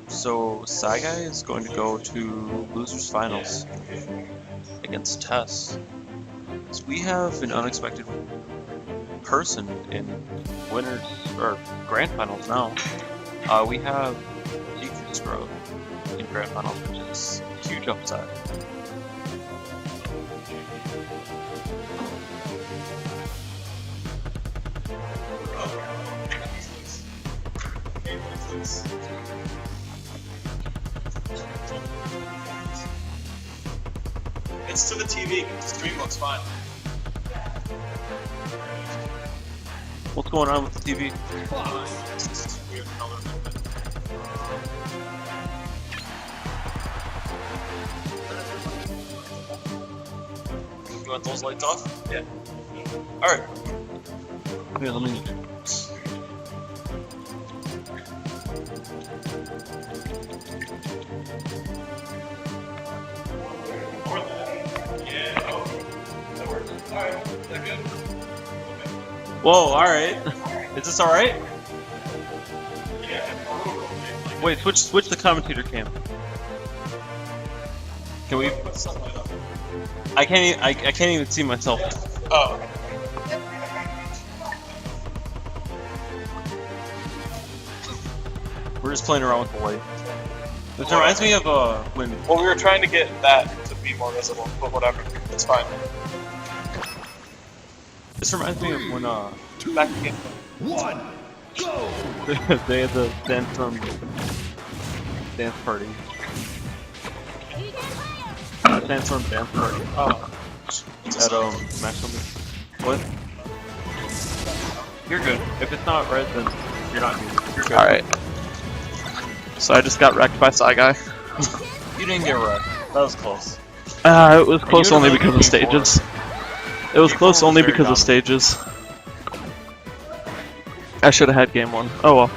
So Psi-Guy is going to go to losers finals against Tess. So we have an unexpected person in winners or grand finals now. We have Scrub in grand finals, which is a huge upset. It's to the TV. The stream looks fine. What's going on with the TV? It's weird color movement. You want those lights off? Yeah. Alright. Here, let me... Yeah. Oh, that works. Alright. That good? Whoa, alright. Is this alright? Yeah. Wait, switch the commentator cam. Can we... Put the sunlight up. I can't even see myself. Oh. We're just playing around with the light. This reminds me of when... Well, we were trying to get that to be more visible, but whatever. It's fine. This reminds me of when Back again. One, go! they had the dance party. Sandstorm dance party. Oh. At Smash Summit. What? You're good. If it's not red, then you're not good. You're good. Alright. So I just got wrecked by Psi-Guy. You didn't get wrecked. That was close. It was close you only would've because of done Game stages. It was Game close 4 was only very because of dominant. stages. I should have had game 1. Oh well.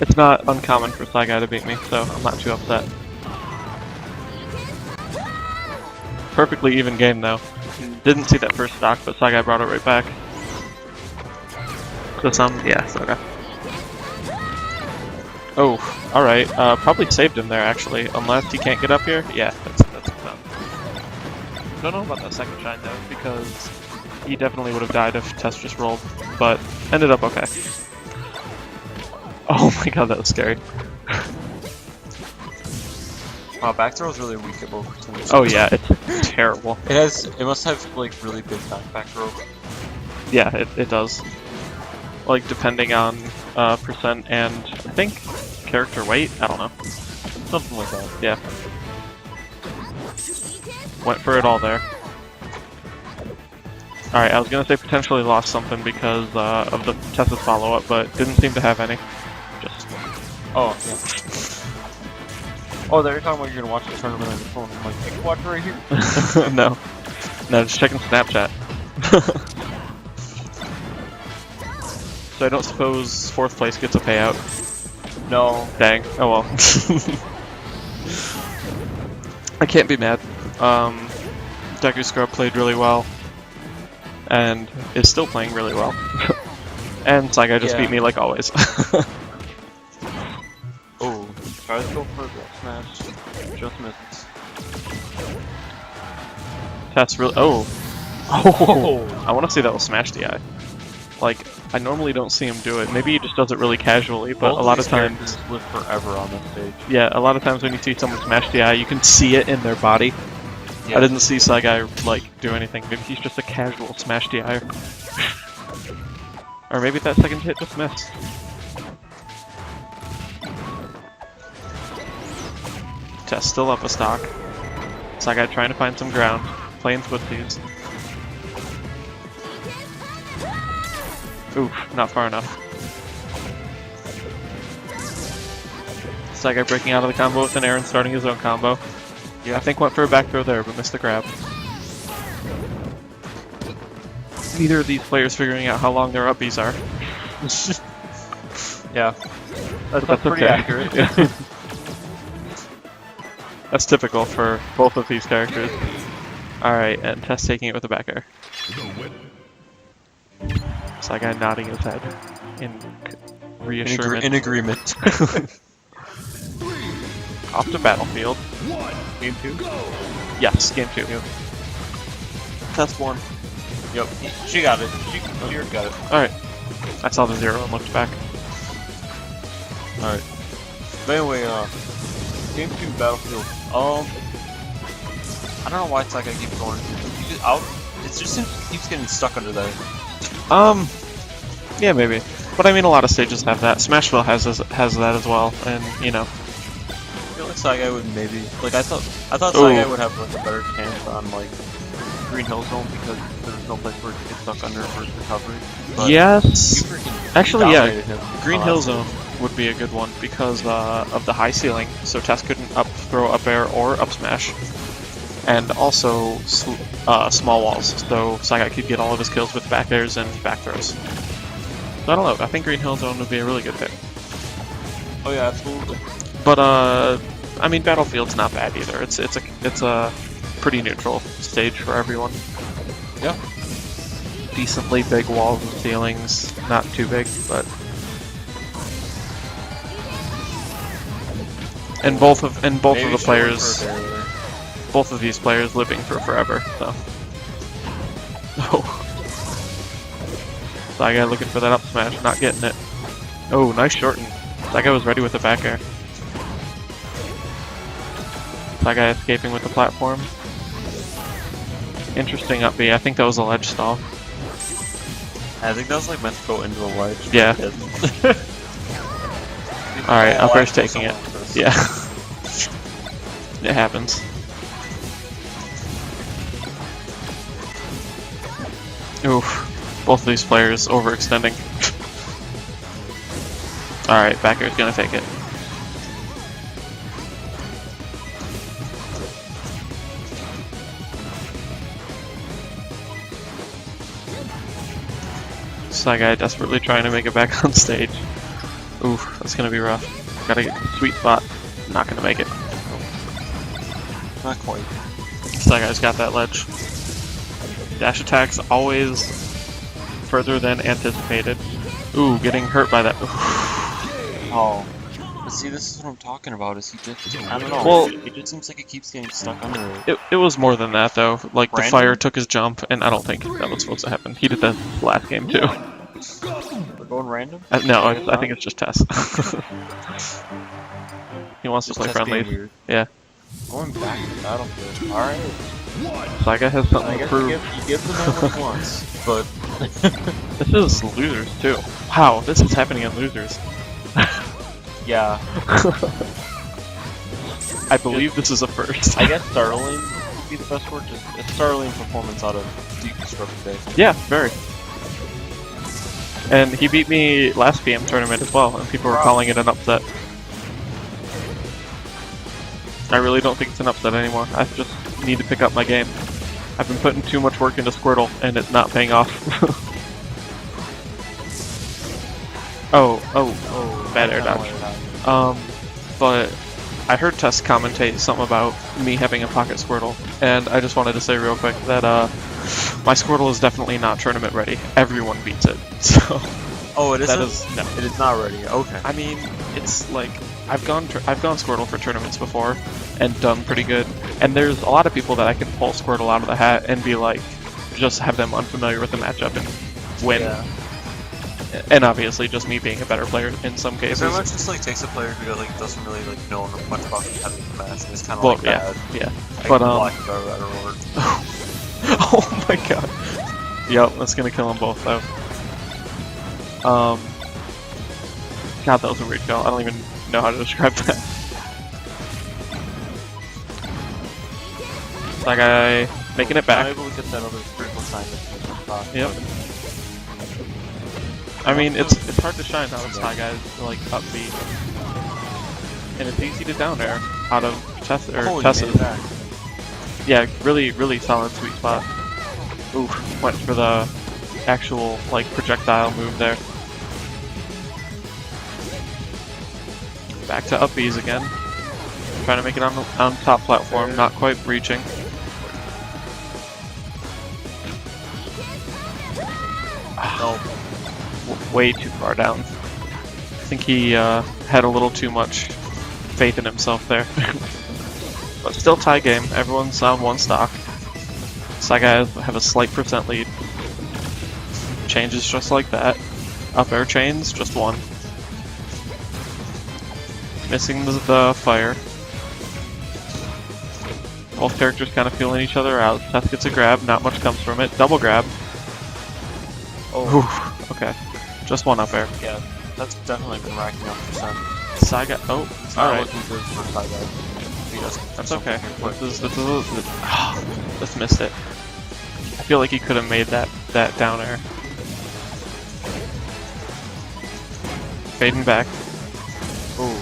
It's not uncommon for Psi-Guy to beat me, so I'm not too upset. Perfectly even game though. Didn't see that first stock, but Psi-Guy brought it right back. So yeah, Psi-Guy. Oh, alright. Probably saved him there actually, unless he can't get up here. Yeah, that's done. Don't know about that second shine though, because he definitely would have died if Tess just rolled, but ended up okay. Oh my god, that was scary. Back throw is really weak at both percentages. Oh yeah, it's terrible. It must have like really big back throw. Yeah, it does. Like depending on percent and I think character weight. I don't know. Something like that. Yeah. Went for it all there. Alright, I was gonna say potentially lost something because of the Tessa's follow-up, but didn't seem to have any. Just... Oh, yeah. Oh, they're talking about you're gonna watch the tournament on your phone. I'm like, you can watch it right here. no. No, just checking Snapchat. So I don't suppose 4th place gets a payout? No. Dang. Oh well. I can't be mad. Deku Scrub played really well. And is still playing really well. And Psi-Guy just beat me like always. Oh, try to go for the smash. Just misses. Tess really. Oh! Oh! I want to see that with Smash DI. Like, I normally don't see him do it. Maybe he just does it really casually, but Both a lot of these times. characters live forever on this stage. Yeah, a lot of times when you see someone Smash DI, you can see it in their body. Yeah. I didn't see Psi-Guy like do anything. Maybe he's just a casual Smash DI. Or maybe that second hit just missed. Tess still up a stock. Psi-Guy trying to find some ground. Playing footsies. Oof, not far enough. Psi-Guy breaking out of the combo with an air and starting his own combo. Yeah, I think went for a back throw there, but missed the grab. Neither of these players figuring out how long their upbeats are. Yeah. That's pretty okay. accurate. Yeah. That's typical for both of these characters. Alright, and Tess taking it with a back air. Psi-Guy nodding his head in reassurance. In agreement. Off to battlefield. One. Game 2? Go. Yes, game 2. Yep. Test 1. Yep, she got it. She got it. Alright. I saw the 0 and looked back. Alright. But anyway, game 2 battlefield. I don't know why Psi-Guy keeps going. It just keeps getting stuck under there. Yeah, maybe. But I mean, a lot of stages have that. Smashville has that as well, and you know. I feel like Psi-Guy would maybe I thought Ooh. Psi-Guy would have like a better chance on like Green Hill Zone because there's no place where it gets stuck under for recovery. But Yes. you freaking Actually, yeah. dominated him. Green Hill Zone would be a good one because of the high ceiling, so Tess couldn't throw up air or up smash, and also small walls, so Psi-Guy could get all of his kills with back airs and back throws. So I don't know. I think Green Hill Zone would be a really good pick. Oh yeah, absolutely. But I mean, Battlefield's not bad either. It's a pretty neutral stage for everyone. Yeah. Decently big walls and ceilings, not too big, but. And both of the players, both of these players living for forever. So. Oh. Psi-Guy looking for that up smash, not getting it. Oh, nice shorten. Psi-Guy was ready with the back air. Psi-Guy escaping with the platform. Interesting up B. I think that was a ledge stall. I think that was like meant to go into the ledge. Yeah. Alright, up air's taking it. Yeah. It happens. Oof. Both of these players overextending. Alright, back air's gonna take it. Psi-Guy desperately trying to make it back on stage. Oof, that's gonna be rough. Gotta get the sweet spot. Not gonna make it. Not quite. Psi-Guy's got that ledge. Dash attacks always further than anticipated. Ooh, getting hurt by that. Oh. But see, this is what I'm talking about, is he just, I don't know, Well, it just seems like he keeps getting stuck under it. It was more than that though. Like the Random? fire took his jump, and I don't think that was supposed to happen. He did that last game too. We're going random? No, I think it's just Tess. He wants to play Tess friendly. being weird. Yeah. Going back to battlefield. Alright. Psi-Guy has something I to guess prove. you give them everyone once, but This is losers too. Wow, this is happening in losers. yeah. I believe this is a first. I guess Starling would be the best word. Just a Starling performance out of Deconstructed Day. Yeah, very. And he beat me last PM tournament as well, and people were calling it an upset. I really don't think it's an upset anymore. I just need to pick up my game. I've been putting too much work into Squirtle, and it's not paying off. Oh, bad air dodge. But I heard Tess commentate something about me having a pocket Squirtle, and I just wanted to say real quick that my Squirtle is definitely not tournament ready. Everyone beats it, so. Oh, it isn't? No. It is not ready. Okay. I mean, it's like I've gone Squirtle for tournaments before and done pretty good. And there's a lot of people that I can pull Squirtle out of the hat and be like, just have them unfamiliar with the matchup and win. Yeah. And obviously, just me being a better player in some It cases. very much just like takes a player who like doesn't really like know much about competitive match and it's kind of Well, like yeah, bad. yeah. I But can block a better word. Oh my god. Yep, that's gonna kill them both though. God, that was a weird kill. I don't even know how to describe that. That guy making it I'm back. able to get that other critical sign that Yep. I mean, it's hard to shine out of Psi-Guy's like upbeat, and it's easy to down air out of Tess's. Yeah, really solid sweet spot. Ooh, went for the actual like projectile move there. Back to up B's again. Trying to make it on top platform, not quite reaching. No. Way too far down. think he had a little too much faith in himself there. But still tie game. Everyone's on one stock. Psi-Guy have a slight percent lead. Changes just like that. Up air chains, just one. Missing the fire. Both characters kind of feeling each other out. Tess gets a grab, not much comes from it. Double grab. Oh, Whew, okay. Just one up air. yeah, that's definitely been racking up percent. Psi-Guy, oh, It's not alright. looking good for Psi-Guy. He doesn't do That's something okay. here quick. Just missed it. I feel like he could have made that down air. Fading back. Ooh,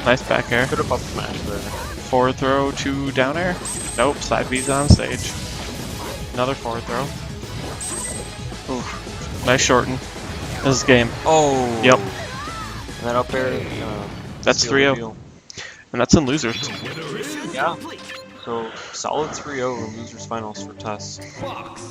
Nice back air. could have up smash there. Forward throw to down air. Nope, side B's on stage. Another forward throw. Ooh, nice shorten. This is game. Oh. Yep. And then up air. That's seal 3-0. the deal. And that's in losers. Yeah. So solid 3-0 in losers finals for Tess. Box.